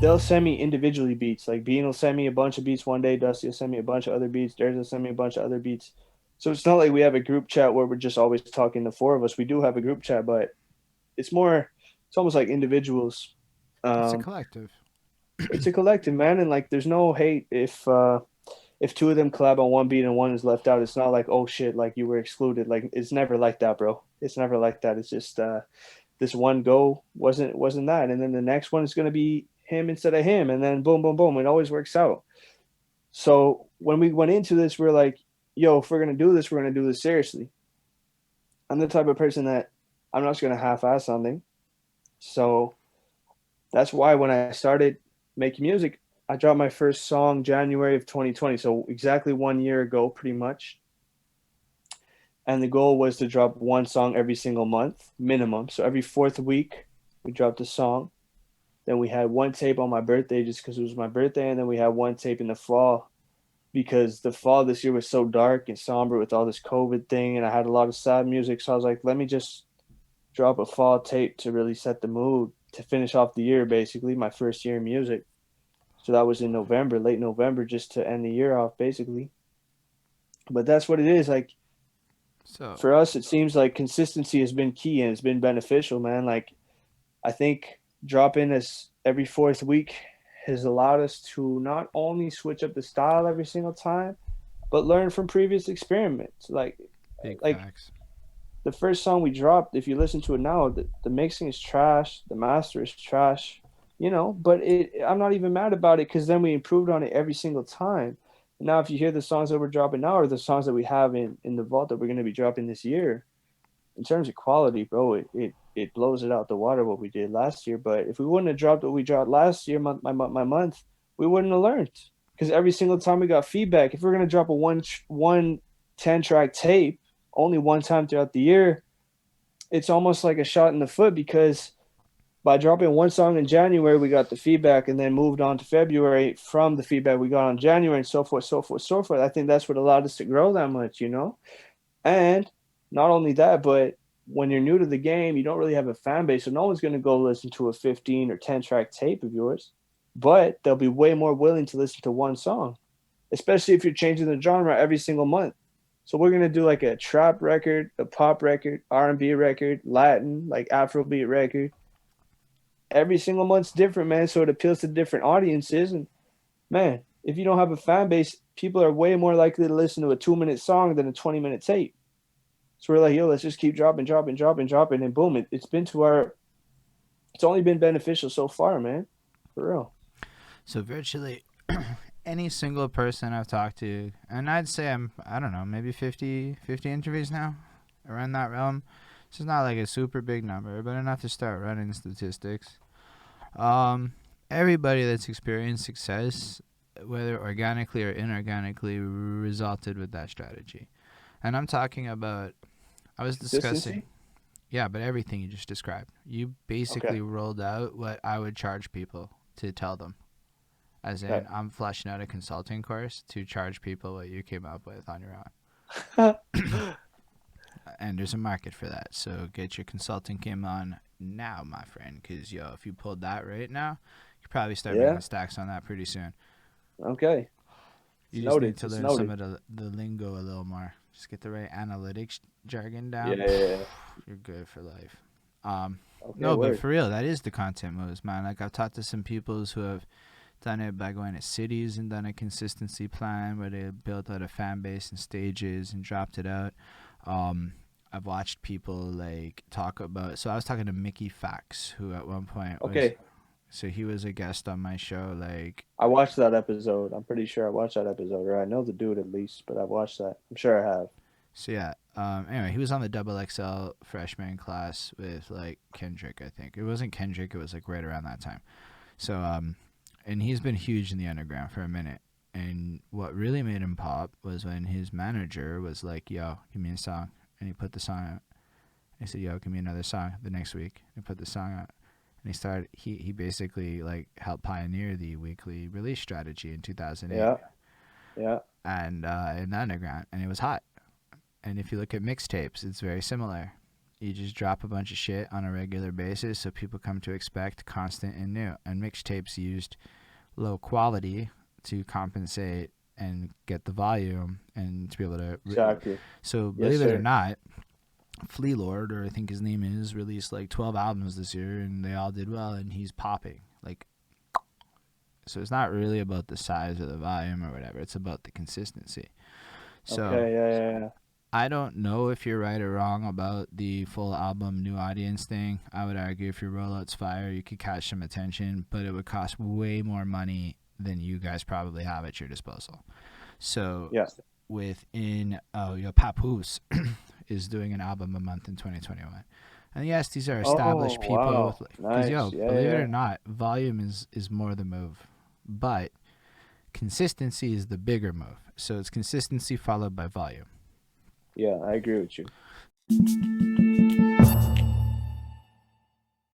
They'll send me individually beats. Like Bean will send me a bunch of beats one day, Dusty will send me a bunch of other beats, Darius will send me a bunch of other beats. So it's not like we have a group chat where we're just always talking, the four of us. We do have a group chat, but it's more, it's almost like individuals. It's a Um, collective. it's a collective, man, and like there's no hate if two of them collab on one beat and one is left out. It's not like, oh shit, like you were excluded. Like it's never like that, bro. It's never like that. It's just this one go wasn't that, and then the next one is gonna be him instead of him, and then boom, boom, boom. It always works out. So when we went into this, we're like, yo, if we're gonna do this, we're gonna do this seriously. I'm the type of person that I'm not just gonna half-ass something. So that's why when I started making music, I dropped my first song January of 2020. So exactly 1 year ago, pretty much. And the goal was to drop one song every single month, minimum. So every fourth week, we dropped a song. Then we had one tape on my birthday just because it was my birthday. And then we had one tape in the fall because the fall this year was so dark and somber with all this COVID thing. And I had a lot of sad music. So I was like, let me just drop a fall tape to really set the mood to finish off the year, basically, my first year in music. So that was in November, late November, just to end the year off, basically. But that's what it is. Like So, for us, it seems like consistency has been key and it's been beneficial, man. Like I think dropping this every fourth week has allowed us to not only switch up the style every single time, but learn from previous experiments. big Like facts. the first song we dropped, if you listen to it now, the mixing is trash, the master is trash, but I'm not even mad about it because then we improved on it every single time. Now, if you hear the songs that we're dropping now or the songs that we have in the vault that we're going to be dropping this year, in terms of quality, bro, it blows it out the water what we did last year. But if we wouldn't have dropped what we dropped last year, month, we wouldn't have learned. Because every single time we got feedback, if we're gonna drop a one 10 track tape only one time throughout the year, it's almost like a shot in the foot because by dropping one song in January, we got the feedback and then moved on to February from the feedback we got on January and so forth, so forth, so forth. I think that's what allowed us to grow that much. And not only that, but when you're new to the game, you don't really have a fan base, so no one's going to go listen to a 15 or 10 track tape of yours. But they'll be way more willing to listen to one song, especially if you're changing the genre every single month. So we're gonna do like a trap record, a pop record, R&B record, Latin, like Afrobeat record. Every single month's different, man. So it appeals to different audiences. And man, if you don't have a fan base, people are way more likely to listen to a 2 minute song than a 20-minute tape. So we're like, yo, let's just keep dropping, dropping, dropping, dropping, and boom, it's been to our. It's only been beneficial so far, man. For real. So virtually any single person I've talked to, and I'd say I don't know, maybe 50 interviews now, around that realm. This is not like a super big number, but enough to start running statistics. Um, Everybody that's experienced success, whether organically or inorganically, resulted with that strategy. And I'm talking about, I was discussing, Consistency. yeah, but everything you just described. You basically Okay. rolled out what I would charge people to tell them. As Okay. in, I'm fleshing out a consulting course to charge people what you came up with on your own. And there's a market for that. So get your consulting game on now, my friend. Because, yo, if you pulled that right now, you could probably start Yeah. making stacks on that pretty soon. Okay. It's You just noted. need to It's learn some noted. of the lingo a little more. Just get the right analytics jargon Yeah, down. yeah, yeah. You're good for life. Um, Okay. no, but Word. for real, that is the content moves, man. Like I've talked to some people who have done it by going to cities and done a consistency plan where they built out a fan base and stages and dropped it out. Um, I've watched people like talk about. So I was talking to Mickey Fax, who at one point was. Okay. So he was a guest on my show. Like, I watched that episode. I'm pretty sure I watched that episode, or I know the dude at least, but I've watched that. I'm sure I have. so yeah. Anyway, he was on the double XL freshman class with like Kendrick. I think it wasn't Kendrick. It was like right around that time. So and he's been huge in the underground for a minute. And what really made him pop was when his manager was like, "Yo, give me a song," and he put the song out. He said, "Yo, give me another song." The next week, he put the song out, and he started. He basically like helped pioneer the weekly release strategy in 2008, Yeah. Yeah. and in the underground, and it was hot. And if you look at mixtapes, it's very similar. You just drop a bunch of shit on a regular basis so people come to expect constant and new. And mixtapes used low quality to compensate and get the volume and to be able to. Exactly. So Yes, believe it or sir. not, Flea Lord, or I think his name is, released like 12 albums this year and they all did well and he's popping. Like, so it's not really about the size or the volume or whatever. It's about the consistency. So Okay. Yeah. I don't know if you're right or wrong about the full album new audience thing. I would argue if your rollout's fire, you could catch some attention, but it would cost way more money than you guys probably have at your disposal. So Yeah. within, Papoose is doing an album a month in 2021. And yes, these are established Oh, people wow. with like, because Nice. Yeah. believe it Yeah. or not, volume is more the move, but consistency is the bigger move. So it's consistency followed by volume. Yeah. I agree with you.